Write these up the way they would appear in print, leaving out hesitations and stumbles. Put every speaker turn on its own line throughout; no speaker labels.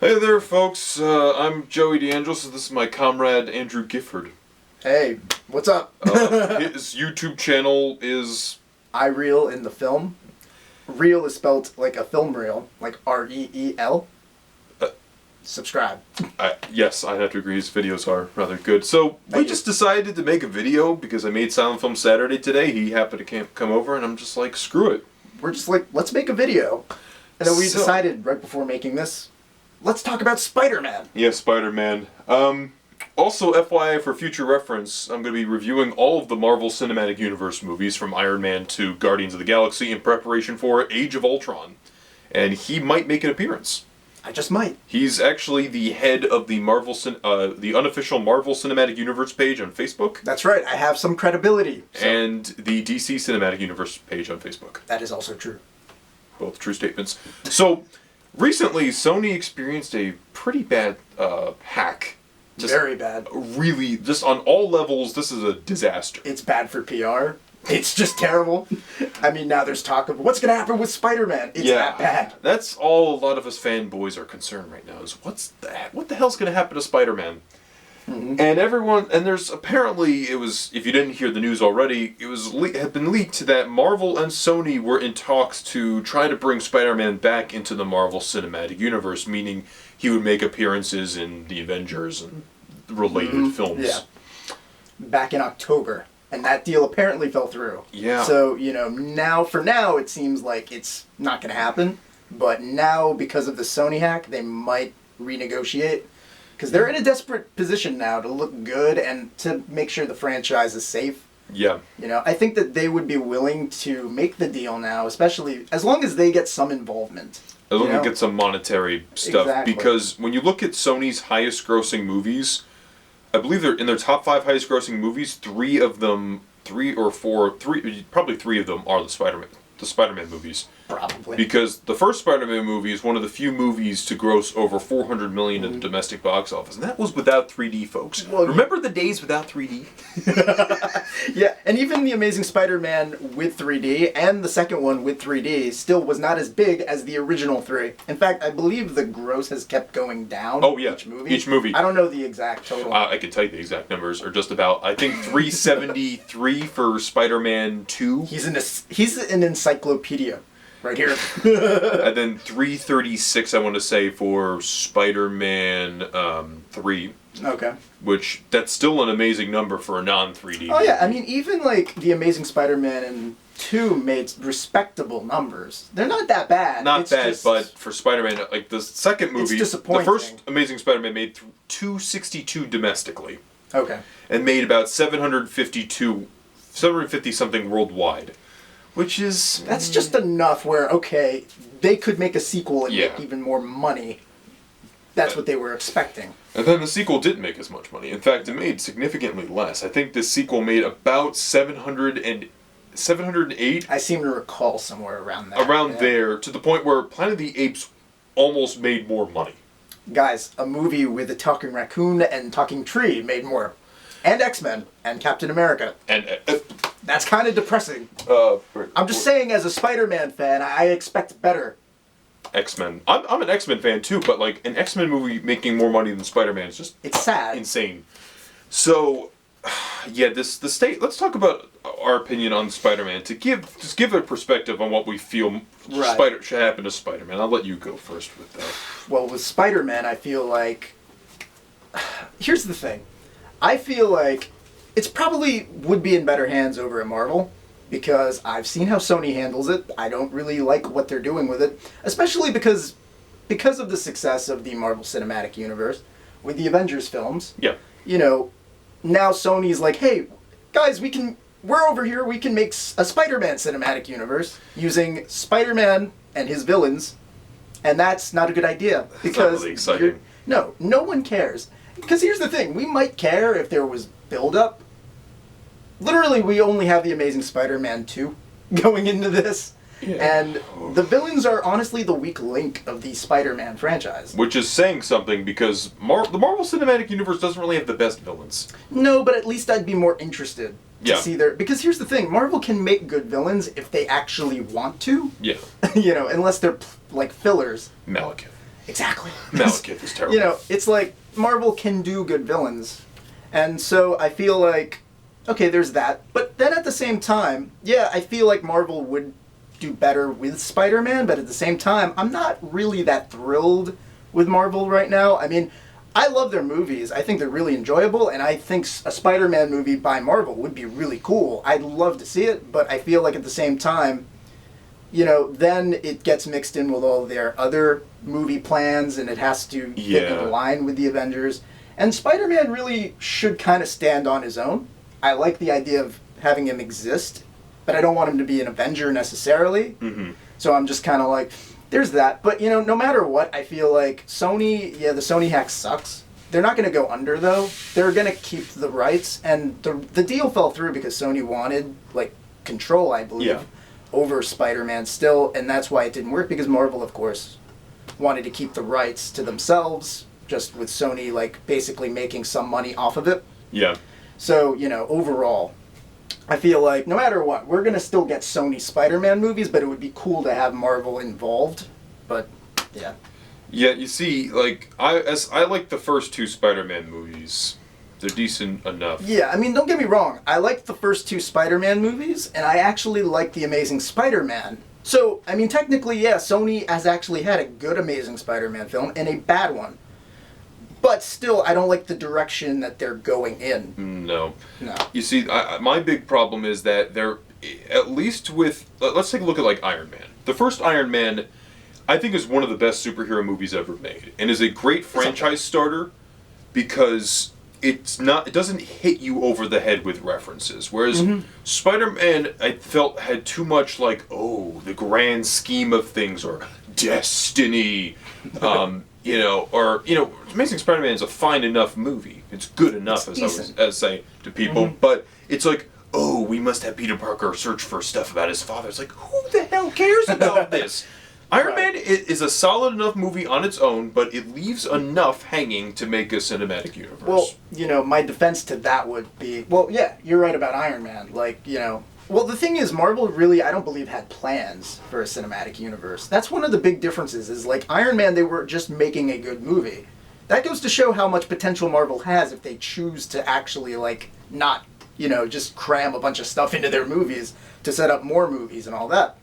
Hey there, folks. I'm Joey DeAngelis, and this is my comrade Andrew Gifford.
Hey, what's up?
His YouTube channel is...
I reel in the film. Reel is spelled like a film reel, like R-E-E-L. Subscribe.
Yes, I have to agree, his videos are rather good. So, we just decided to make a video because I made Silent Film Saturday today. He happened to come over, and I'm just like, screw it.
We're just like, let's make a video. And then we decided, right before making this, let's talk about Spider-Man.
Yeah, Spider-Man. Also, FYI, for future reference, I'm going to be reviewing all of the Marvel Cinematic Universe movies from Iron Man to Guardians of the Galaxy in preparation for Age of Ultron. And he might make an appearance.
I just might.
He's actually the head of the the unofficial Marvel Cinematic Universe page on Facebook.
That's right, I have some credibility. So.
And the DC Cinematic Universe page on Facebook.
That is also true.
Both true statements. So, recently, Sony experienced a pretty bad hack.
Very bad.
Really, just on all levels, this is a disaster.
It's bad for PR. It's just terrible. I mean, now there's talk of what's going to happen with Spider-Man. It's that bad.
That's all a lot of us fanboys are concerned right now, is what the hell's going to happen to Spider-Man? Mm-hmm. And there's apparently, it was, if you didn't hear the news already, it was had been leaked that Marvel and Sony were in talks to try to bring Spider-Man back into the Marvel Cinematic Universe, meaning he would make appearances in the Avengers and related films.
Yeah. Back in October. And that deal apparently fell through.
Yeah.
So, for now, it seems like it's not going to happen. But now, because of the Sony hack, they might renegotiate. Because they're in a desperate position now to look good and to make sure the franchise is safe.
Yeah.
I think that they would be willing to make the deal now, especially as long as they get some involvement.
As long as they get some monetary stuff.
Exactly.
Because when you look at Sony's highest grossing movies, I believe they're in their top 5 highest grossing movies, probably 3 of them are the Spider-Man movies.
Probably.
Because the first Spider-Man movie is one of the few movies to gross over $400 million in the domestic box office. And that was without 3D, folks. Well, remember the days without 3D?
Yeah, and even The Amazing Spider-Man with 3D and the second one with 3D still was not as big as the original 3. In fact, I believe the gross has kept going down each movie. I don't know the exact total.
I can tell you the exact numbers, or just about, I think 373 for Spider-Man 2.
He's an encyclopedia. Right here.
And then 336, I want to say, for Spider-Man 3.
Okay.
Which, that's still an amazing number for a non-3D
Oh, yeah. I mean, even, The Amazing Spider-Man 2 made respectable numbers. They're not that bad.
Not bad, but for Spider-Man, the second movie...
It's disappointing.
The first Amazing Spider-Man made 262 domestically.
Okay.
And made about 750-something worldwide. Which is...
That's just enough where, okay, they could make a sequel and make even more money. That's what they were expecting.
And then the sequel didn't make as much money. In fact, it made significantly less. I think this sequel made about 708.
I seem to recall somewhere around that.
There, to the point where Planet of the Apes almost made more money.
Guys, a movie with a talking raccoon and talking tree made more. And X-Men and Captain America.
And...
That's kind of depressing. I'm just saying, as a Spider-Man fan, I expect better.
X-Men. I'm an X-Men fan too, but an X-Men movie making more money than Spider-Man is just...
It's sad.
Insane. So, yeah, let's talk about our opinion on Spider-Man, to give a perspective on what we feel should happen to Spider-Man. I'll let you go first with that.
Well, with Spider-Man, I feel like... Here's the thing. I feel like it's probably would be in better hands over at Marvel, because I've seen how Sony handles it. I don't really like what they're doing with it, especially because of the success of the Marvel Cinematic Universe with the Avengers films.
Yeah.
Now Sony's like, hey, guys, we're over here, we can make a Spider-Man Cinematic Universe using Spider-Man and his villains, and that's not a good idea.
It's not really exciting.
No one cares. Because here's the thing, we might care if there was build-up. Literally, we only have The Amazing Spider-Man 2 going into this. Yeah. And the villains are honestly the weak link of the Spider-Man franchise.
Which is saying something, because the Marvel Cinematic Universe doesn't really have the best villains.
No, but at least I'd be more interested to see their... Because here's the thing, Marvel can make good villains if they actually want to.
Yeah.
Unless they're, fillers.
Malekith.
Exactly.
Malekith is terrible.
You know, it's like Marvel can do good villains. And so I feel like, okay, there's that. But then at the same time, yeah, I feel like Marvel would do better with Spider-Man, but at the same time, I'm not really that thrilled with Marvel right now. I mean, I love their movies. I think they're really enjoyable, and I think a Spider-Man movie by Marvel would be really cool. I'd love to see it, but I feel like at the same time, you know, then it gets mixed in with all their other movie plans, and it has to fit in line with the Avengers. And Spider-Man really should kind of stand on his own. I like the idea of having him exist, but I don't want him to be an Avenger necessarily.
Mm-hmm.
So I'm just kind of like, there's that. But, you know, no matter what, I feel like Sony, yeah, the Sony hack sucks. They're not going to go under, though. They're going to keep the rights. And the deal fell through because Sony wanted, like, control, I believe, over Spider-Man still. And that's why it didn't work, because Marvel, of course, wanted to keep the rights to themselves, just with Sony, like, basically making some money off of it.
Yeah.
So, you know, overall, I feel like no matter what, we're going to still get Sony Spider-Man movies, but it would be cool to have Marvel involved. But, yeah.
Yeah, you see, like, I like the first two Spider-Man movies. They're decent enough.
Yeah, I mean, don't get me wrong. I liked the first two Spider-Man movies, and I actually liked The Amazing Spider-Man. So, I mean, technically, yeah, Sony has actually had a good Amazing Spider-Man film and a bad one. But still, I don't like the direction that they're going in.
No.
No.
You see, my big problem is that they're, at least with, let's take a look at, like, Iron Man. The first Iron Man, I think, is one of the best superhero movies ever made, and is a great franchise starter because it doesn't hit you over the head with references. Whereas Spider-Man, I felt, had too much, like, oh, the grand scheme of things, or destiny. You know, or, you know, Amazing Spider-Man is a fine enough movie. It's good enough, as I say to people. But it's like, oh, we must have Peter Parker search for stuff about his father. It's like, who the hell cares about this? Iron Man is a solid enough movie on its own, but it leaves enough hanging to make a cinematic universe.
Well, you know, my defense to that would be, well, yeah, you're right about Iron Man. Like, you know, well, the thing is, Marvel really, I don't believe, had plans for a cinematic universe. That's one of the big differences, is like Iron Man, they were just making a good movie. That goes to show how much potential Marvel has if they choose to actually, like, not, you know, just cram a bunch of stuff into their movies to set up more movies and all that.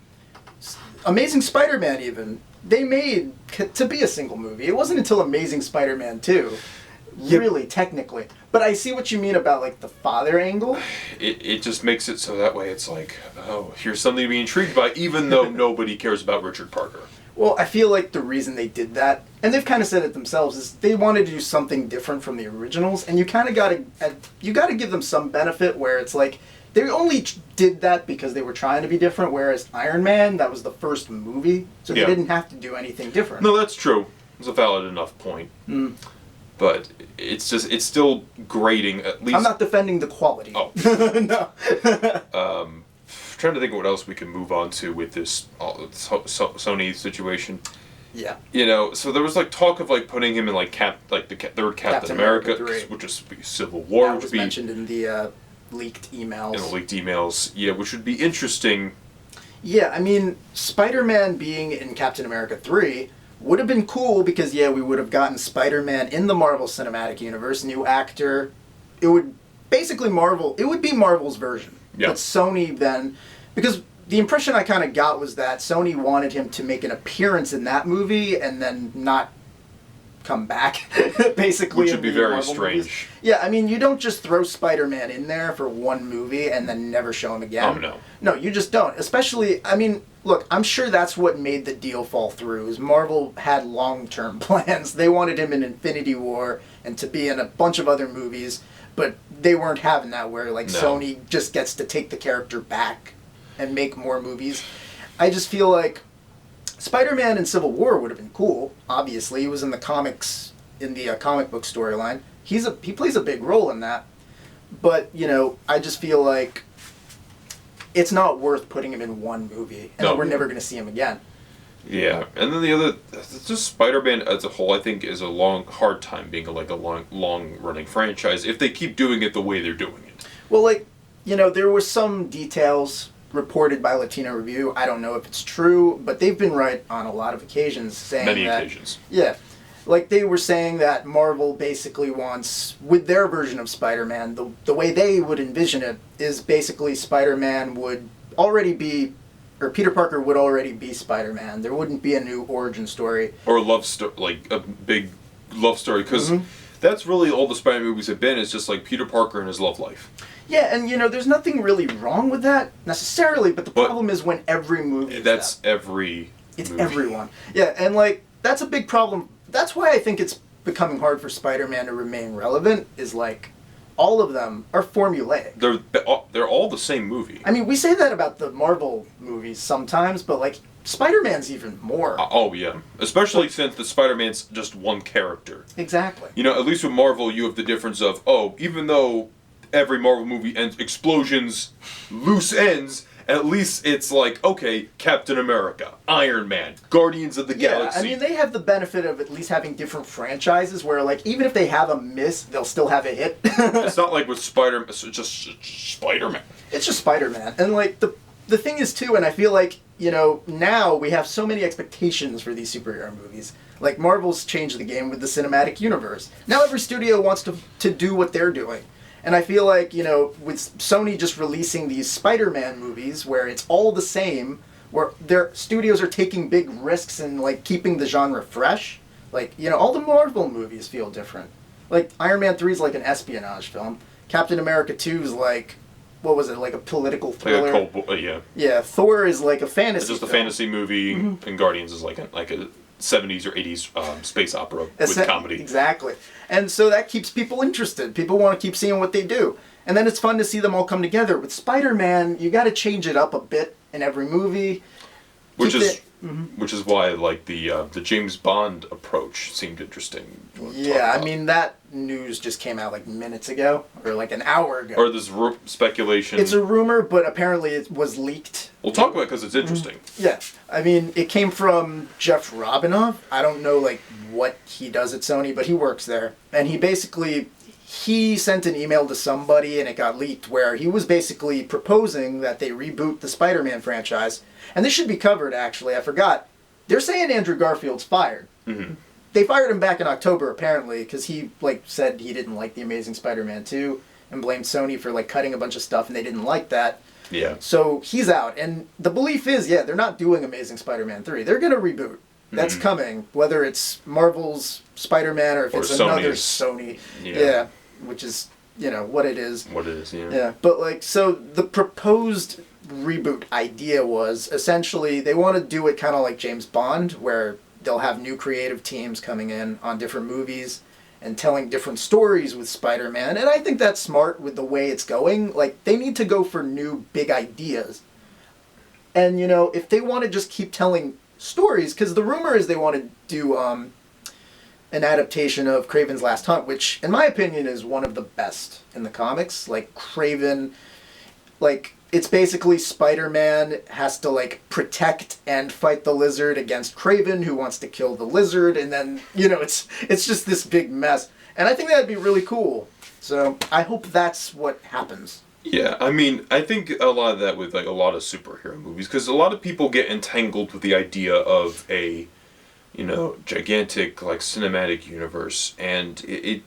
Amazing Spider-Man, even, they made to be a single movie. It wasn't until Amazing Spider-Man 2, really, technically. But I see what you mean about, like, the father angle.
It just makes it so that way it's like, oh, here's something to be intrigued by, even though nobody cares about Richard Parker.
Well, I feel like the reason they did that, and they've kind of said it themselves, is they wanted to do something different from the originals, and you kind of got to give them some benefit where it's like, they only did that because they were trying to be different, whereas Iron Man, that was the first movie, so they didn't have to do anything different.
No, that's true. It's a valid enough point. But it's still grating, at least.
I'm not defending the quality.
Oh.
No.
Trying to think of what else we can move on to with this Sony situation.
Yeah.
You know, so there was like talk of like putting him in like the third Captain America,
3.
which is Civil War,
That
which
was
would be
mentioned in the leaked emails.
in the leaked emails. Yeah, which would be interesting.
Yeah, I mean, Spider-Man being in Captain America 3 would have been cool because, yeah, we would have gotten Spider-Man in the Marvel Cinematic Universe, new actor. It would basically it would be Marvel's version.
Yeah.
But Sony then, because the impression I kind of got was that Sony wanted him to make an appearance in that movie and then not come back, basically.
Which would be very
Marvel
strange.
Movies. Yeah, I mean, you don't just throw Spider-Man in there for one movie and then never show him again.
Oh, no.
No, you just don't. Especially, I mean, look, I'm sure that's what made the deal fall through, is Marvel had long-term plans. They wanted him in Infinity War and to be in a bunch of other movies, but they weren't having that where, like, Sony just gets to take the character back and make more movies. I just feel like Spider-Man in Civil War would have been cool, obviously. He was in the comics, in the comic book storyline. He plays a big role in that. But, you know, I just feel like it's not worth putting him in one movie, and we're never going to see him again.
Yeah, and then the other, just Spider-Man as a whole, I think, is a hard time being a long-running franchise if they keep doing it the way they're doing it.
Well, like, you know, there were some details reported by Latino Review. I don't know if it's true, but they've been right on a lot of occasions saying
Many
that,
occasions.
Yeah. Like, they were saying that Marvel basically wants, with their version of Spider-Man, the way they would envision it is basically Spider-Man would already be, or Peter Parker would already be Spider-Man. There wouldn't be a new origin story.
Or a love story, like a big love story, because that's really all the Spider-Man movies have been, is just like Peter Parker and his love life.
Yeah, and there's nothing really wrong with that, necessarily, but the problem is when every movie is
that's
that.
every
It's
movie.
everyone. Yeah, and like, that's a big problem. That's why I think it's becoming hard for Spider-Man to remain relevant, is like, all of them are formulaic.
They're all the same movie.
I mean, we say that about the Marvel movies sometimes, but like, Spider-Man's even more.
Oh yeah, especially since the Spider-Man's just one character.
Exactly.
At least with Marvel, you have the difference of, even though every Marvel movie ends explosions, loose ends, at least it's like, okay, Captain America, Iron Man, Guardians of the Galaxy.
Yeah, I mean, they have the benefit of at least having different franchises where, like, even if they have a miss, they'll still have a hit.
It's not like with Spider-Man, it's just Spider-Man.
It's just Spider-Man. And, like, the thing is, too, and I feel like, now we have so many expectations for these superhero movies. Like, Marvel's changed the game with the cinematic universe. Now every studio wants to do what they're doing. And I feel like, with Sony just releasing these Spider-Man movies where it's all the same, where their studios are taking big risks and, like, keeping the genre fresh, like, all the Marvel movies feel different. Like, Iron Man 3 is like an espionage film. Captain America 2 is like, what was it, like a political thriller?
Like a cold, yeah.
Yeah, Thor is like a fantasy
It's just a
film.
fantasy movie, and Guardians is like a 70s or 80s space opera with comedy.
Exactly. And so that keeps people interested. People want to keep seeing what they do. And then it's fun to see them all come together. With Spider-Man, you got to change it up a bit in every movie.
Which is why, like, the James Bond approach seemed interesting.
Yeah, I mean, that news just came out like minutes ago, or like an hour ago.
Or this speculation.
It's a rumor, but apparently it was leaked.
We'll talk about it because it's interesting.
Yeah, I mean, it came from Jeff Robinoff. I don't know, like, what he does at Sony, but he works there. And he sent an email to somebody and it got leaked where he was basically proposing that they reboot the Spider-Man franchise. And this should be covered, actually. I forgot. They're saying Andrew Garfield's fired.
Mm-hmm.
They fired him back in October, apparently, because he, like, said he didn't like The Amazing Spider-Man 2 and blamed Sony for, like, cutting a bunch of stuff, and they didn't like that.
Yeah.
So he's out. And the belief is, they're not doing Amazing Spider-Man 3. They're going to reboot. That's coming, whether it's Marvel's Spider-Man or if it's another Sony. Yeah. Which is, what it is.
What it is, yeah.
Yeah, but, like, so the proposed reboot idea was essentially they want to do it kind of like James Bond, where they'll have new creative teams coming in on different movies and telling different stories with Spider-Man. And I think that's smart with the way it's going. Like, they need to go for new big ideas. And, if they want to just keep telling stories, because the rumor is they want to do an adaptation of Kraven's Last Hunt, which, in my opinion, is one of the best in the comics. Like, Kraven, like, it's basically Spider-Man has to, like, protect and fight the lizard against Kraven, who wants to kill the lizard, and then, it's just this big mess. And I think that'd be really cool. So, I hope that's what happens.
Yeah, I mean, I think a lot of that with, like, a lot of superhero movies, because a lot of people get entangled with the idea of a, gigantic, like, cinematic universe, and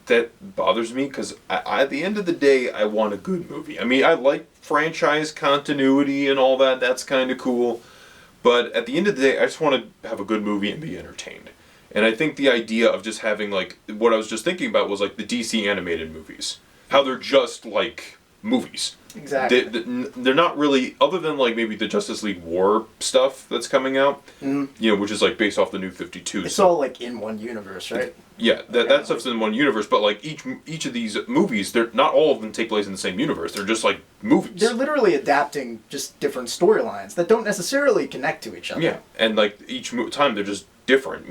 that bothers me, because at the end of the day, I want a good movie. I mean, I like franchise continuity and all that, that's kind of cool, but at the end of the day, I just want to have a good movie and be entertained. And I think the idea of just having, like, what I was just thinking about was, like, the DC animated movies. How they're just, like, movies.
Exactly.
They're not really, other than, like, maybe the Justice League War stuff that's coming out, which is, like, based off the New 52.
It's all, like, in one universe, right?
Yeah, that stuff's in one universe, but, like, each of these movies, they're not all of them take place in the same universe. They're just, like, movies.
They're literally adapting just different storylines that don't necessarily connect to each other.
Yeah, and, like, each time they're just different,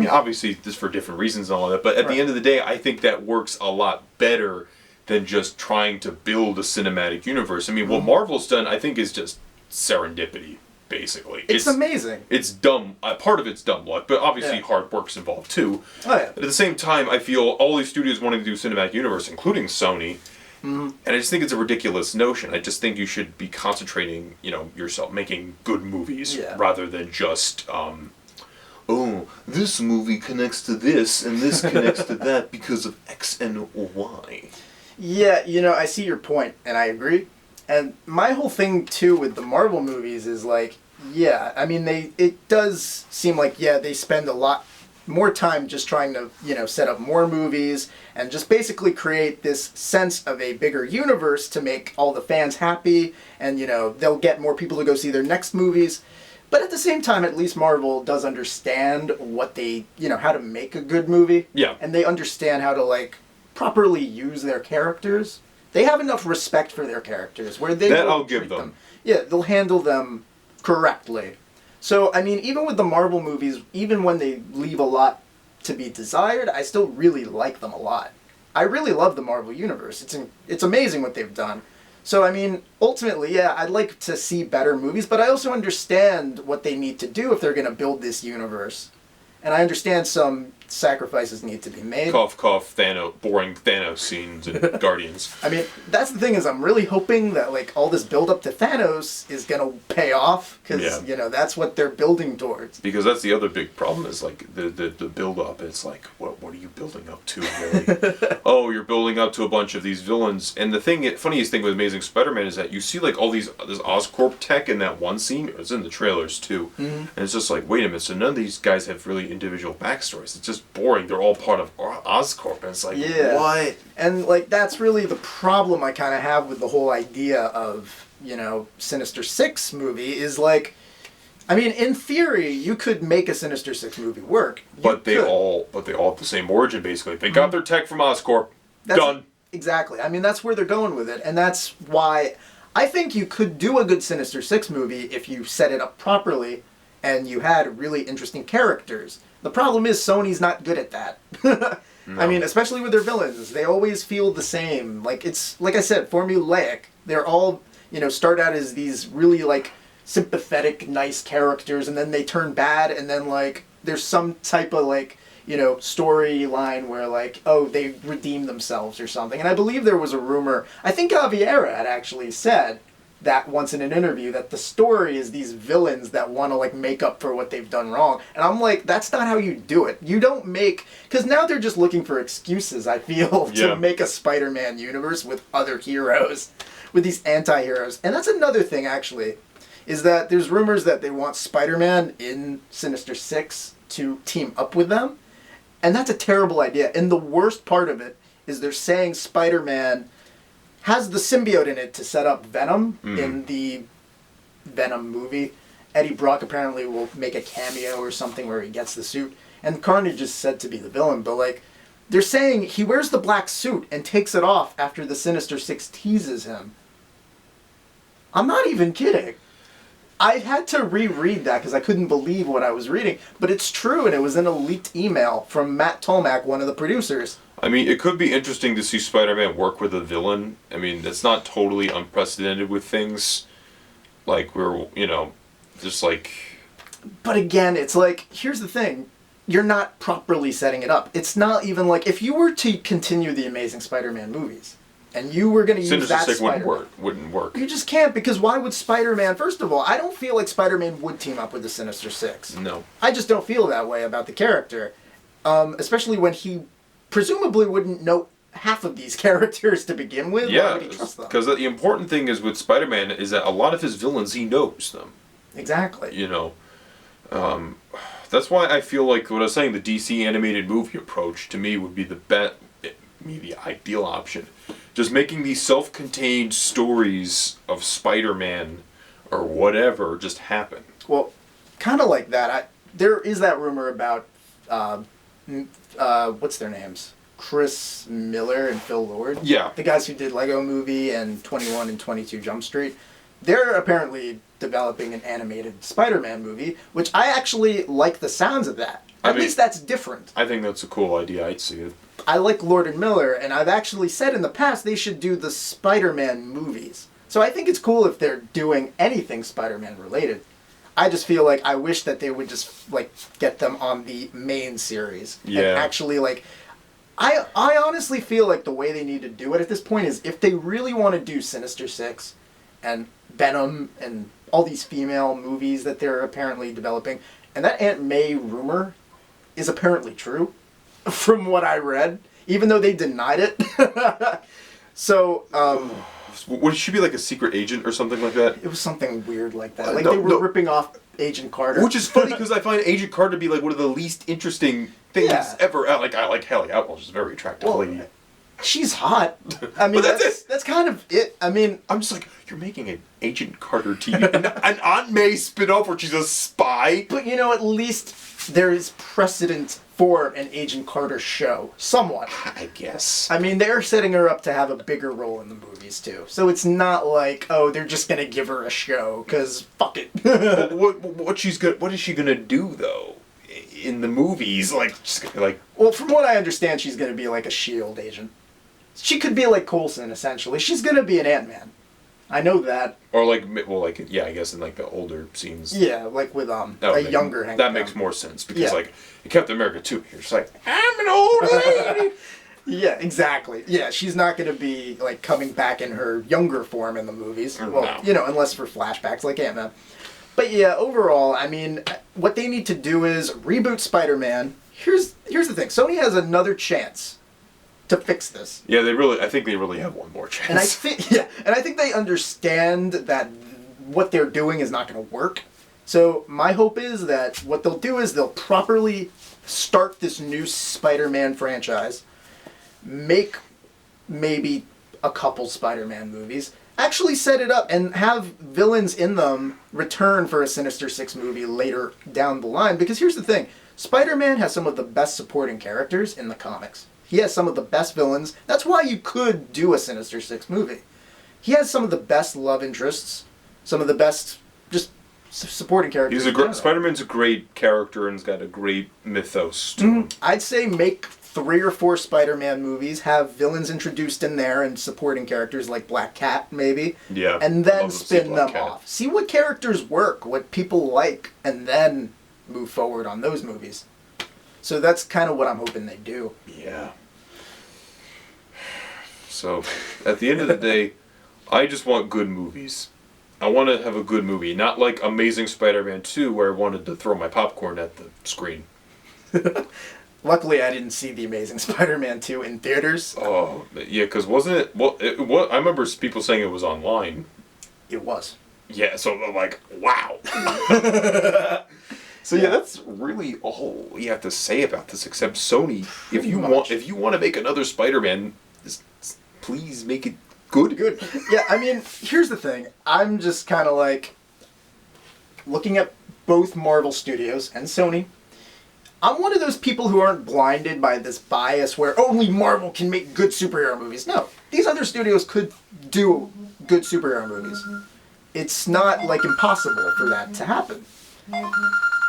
obviously just for different reasons and all that, but at the end of the day, I think that works a lot better than just trying to build a cinematic universe. I mean, what Marvel's done, I think, is just serendipity, basically.
It's amazing.
It's dumb. Part of it's dumb luck, but obviously hard work's involved too.
Oh, yeah.
But at the same time, I feel all these studios wanting to do cinematic universe, including Sony, And I just think it's a ridiculous notion. I just think you should be concentrating, yourself making good movies rather than just, oh, this movie connects to this and this connects to that because of X and Y.
Yeah, I see your point, and I agree. And my whole thing, too, with the Marvel movies is, like, yeah, I mean, it does seem like, they spend a lot more time just trying to, set up more movies and just basically create this sense of a bigger universe to make all the fans happy, and, they'll get more people to go see their next movies. But at the same time, at least Marvel does understand what they, how to make a good movie.
Yeah.
And they understand how to, like, properly use their characters. They have enough respect for their characters where they
that
will
I'll give
treat
them.
Yeah, they'll handle them correctly. So, I mean, even with the Marvel movies, even when they leave a lot to be desired, I still really like them a lot. I really love the Marvel Universe. It's amazing what they've done. So, I mean, ultimately, I'd like to see better movies, but I also understand what they need to do if they're going to build this universe. And I understand some sacrifices need to be made.
Cough, cough, boring Thanos scenes and Guardians.
I mean, that's the thing is I'm really hoping that, like, all this build-up to Thanos is going to pay off, because, that's what they're building towards.
Because that's the other big problem is, like, the build-up. It's like, what are you building up to, really? Oh, you're building up to a bunch of these villains. And the funniest thing with Amazing Spider-Man is that you see, like, all this Oscorp tech in that one scene. It's in the trailers, too. Mm-hmm. And it's just like, wait a minute, so none of these guys have really individual backstories. It's just boring. They're all part of Oscorp, and it's like, what?
And, like, that's really the problem I kind of have with the whole idea of, Sinister Six movie is, like, I mean, in theory, you could make a Sinister Six movie work.
But they all have the same origin, basically. They got their tech from Oscorp. Done.
Exactly. I mean, that's where they're going with it, and that's why I think you could do a good Sinister Six movie if you set it up properly and you had really interesting characters. The problem is Sony's not good at that. No. I mean, especially with their villains. They always feel the same. Like, it's, like I said, formulaic. They're all, start out as these really, like, sympathetic, nice characters, and then they turn bad, and then, like, there's some type of, like, storyline where, like, oh, they redeem themselves or something. And I believe there was a rumor, I think Aviera had actually said that once in an interview, that the story is these villains that want to, like, make up for what they've done wrong. And I'm like, that's not how you do it. You don't make... Because now they're just looking for excuses, I feel, to make a Spider-Man universe with other heroes, with these anti-heroes. And that's another thing, actually, is that there's rumors that they want Spider-Man in Sinister Six to team up with them. And that's a terrible idea. And the worst part of it is they're saying Spider-Man has the symbiote in it to set up Venom in the Venom movie. Eddie Brock apparently will make a cameo or something where he gets the suit. And Carnage is said to be the villain, but, like, they're saying he wears the black suit and takes it off after the Sinister Six teases him. I'm not even kidding. I had to reread that because I couldn't believe what I was reading. But it's true, and it was in a leaked email from Matt Tolmach, one of the producers.
I mean, it could be interesting to see Spider-Man work with a villain. I mean, that's not totally unprecedented with things like we're, just like...
But again, it's like, here's the thing. You're not properly setting it up. It's not even like, if you were to continue the Amazing Spider-Man movies, and you were going to use that Spider-Man...
wouldn't work.
You just can't, because why would Spider-Man... First of all, I don't feel like Spider-Man would team up with the Sinister Six.
No.
I just don't feel that way about the character. Especially when he presumably wouldn't know half of these characters to begin with.
Yeah,
why would he trust them?
because the important thing is with Spider-Man is that a lot of his villains, he knows them.
Exactly.
That's why I feel like what I was saying, the DC animated movie approach to me would be the ideal option. Just making these self-contained stories of Spider-Man or whatever just happen.
Well, kind of like that. There is that rumor about what's their names? Chris Miller and Phil Lord.
Yeah.
The guys who did Lego Movie and 21 and 22 Jump Street. They're apparently developing an animated Spider-Man movie, which I actually like the sounds of that. At least that's different.
I think that's a cool idea. I'd see it.
I like Lord and Miller, and I've actually said in the past they should do the Spider-Man movies. So I think it's cool if they're doing anything Spider-Man related. I just feel like I wish that they would just, like, get them on the main series.
Yeah.
And actually, like, I honestly feel like the way they need to do it at this point is if they really want to do Sinister Six and Venom and all these female movies that they're apparently developing, and that Aunt May rumor is apparently true from what I read, even though they denied it. So,
would she be like a secret agent or something like that?
it was something weird like that. Like they were ripping off Agent Carter.
Which is funny because I find Agent Carter to be like one of the least interesting things ever. I like Haley Atwell, she's a very attractive lady.
She's hot. I mean,
But that's it.
That's kind of it. I mean,
I'm just like, you're making an Agent Carter TV, an Aunt May spin-off where she's a spy.
but you know, at least there is precedent for an Agent Carter show, somewhat.
I guess.
I mean, they're setting her up to have a bigger role in the movies too, so it's not like, oh, they're just gonna give her a show because fuck it.
What is she gonna do though? In the movies, like, she's gonna be like.
Well, from what I understand, she's gonna be like a SHIELD agent. She could be like Coulson, essentially. She's gonna be an Ant-Man. I know that.
Or like, well, like, yeah, I guess in like the older scenes.
Yeah, like with younger Hank.
That makes more sense because
Yeah.
like in Captain America 2, you're just like, I'm an old lady.
Yeah, exactly. Yeah, she's not going to be like coming back in her younger form in the movies. Well,
No.
you know, unless for flashbacks like Ant-Man. But yeah, overall, I mean, what they need to do is reboot Spider-Man. Here's the thing. Sony has another chance to fix this.
Yeah, I think they really have one more chance.
And I think they understand that what they're doing is not going to work. So my hope is that what they'll do is they'll properly start this new Spider-Man franchise, make maybe a couple Spider-Man movies, actually set it up and have villains in them return for a Sinister Six movie later down the line. Because here's the thing, Spider-Man has some of the best supporting characters in the comics. He has some of the best villains. That's why you could do a Sinister Six movie. He has some of the best love interests, some of the best just supporting characters.
Spider-Man's a great character and he's got a great mythos to him.
I'd say make 3 or 4 Spider-Man movies, have villains introduced in there and supporting characters like Black Cat, maybe.
Yeah.
And then
Love to see
spin
Black
them
Cat.
off. See what characters work, what people like, and then move forward on those movies. So that's kind of what I'm hoping they do.
Yeah. So, at the end of the day, I just want good movies. I want to have a good movie, not like Amazing Spider-Man 2 where I wanted to throw my popcorn at the screen.
Luckily, I didn't see The Amazing Spider-Man 2 in theaters.
Oh, yeah, because wasn't it... Well, I remember people saying it was online.
It was.
Yeah, so I'm like, wow. So yeah, that's really all we have to say about this, except Sony, if you want to make another Spider-Man, please make it good.
Good. Yeah, I mean, here's the thing. I'm just kind of like looking at both Marvel Studios and Sony. I'm one of those people who aren't blinded by this bias where only Marvel can make good superhero movies. No, these other studios could do good superhero movies. It's not like impossible for that to happen.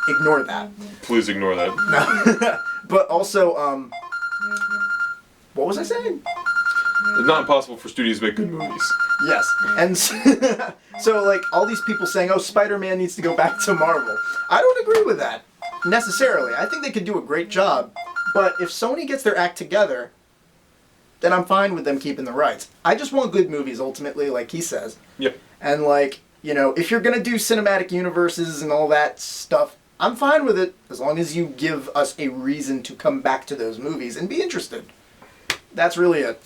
Ignore that.
Please ignore that.
No. But also, what was I saying?
It's not impossible for studios to make good movies.
Yes. And so, like, all these people saying, oh, Spider-Man needs to go back to Marvel. I don't agree with that, necessarily. I think they could do a great job. But if Sony gets their act together, then I'm fine with them keeping the rights. I just want good movies, ultimately, like he says.
Yep.
And, like, you know, if you're going to do cinematic universes and all that stuff, I'm fine with it, as long as you give us a reason to come back to those movies and be interested. That's really it.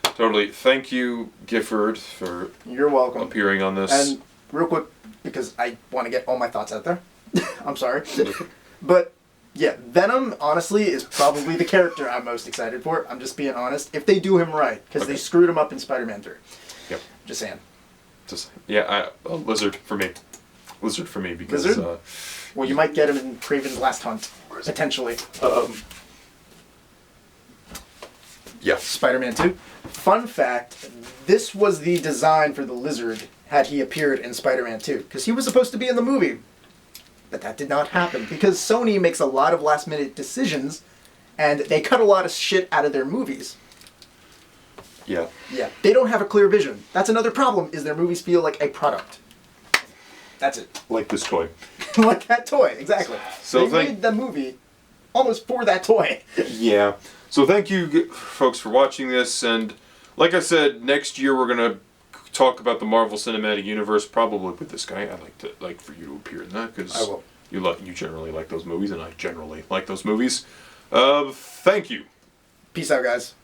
Totally. Thank you, Gifford, for
You're welcome.
appearing on this.
And real quick, because I want to get all my thoughts out there. I'm sorry. But, yeah, Venom, honestly, is probably the character I'm most excited for. I'm just being honest. If they do him right, because they screwed him up in Spider-Man 3.
Yep.
Just saying.
Lizard for me. Lizard for me, because...
Lizard? Well, you might get him in Kraven's Last Hunt, potentially.
Yeah.
Spider-Man 2. Fun fact, this was the design for the Lizard had he appeared in Spider-Man 2, because he was supposed to be in the movie. But that did not happen, because Sony makes a lot of last-minute decisions, and they cut a lot of shit out of their movies.
Yeah.
Yeah. They don't have a clear vision. That's another problem, is their movies feel like a product. That's it.
Like this toy.
Like that toy, exactly.
So
they made the movie almost for that toy.
Yeah. So thank you, folks, for watching this. And like I said, next year we're gonna talk about the Marvel Cinematic Universe, probably with this guy. I'd like for you to appear in that because you generally like those movies, and I generally like those movies. Thank you.
Peace out, guys.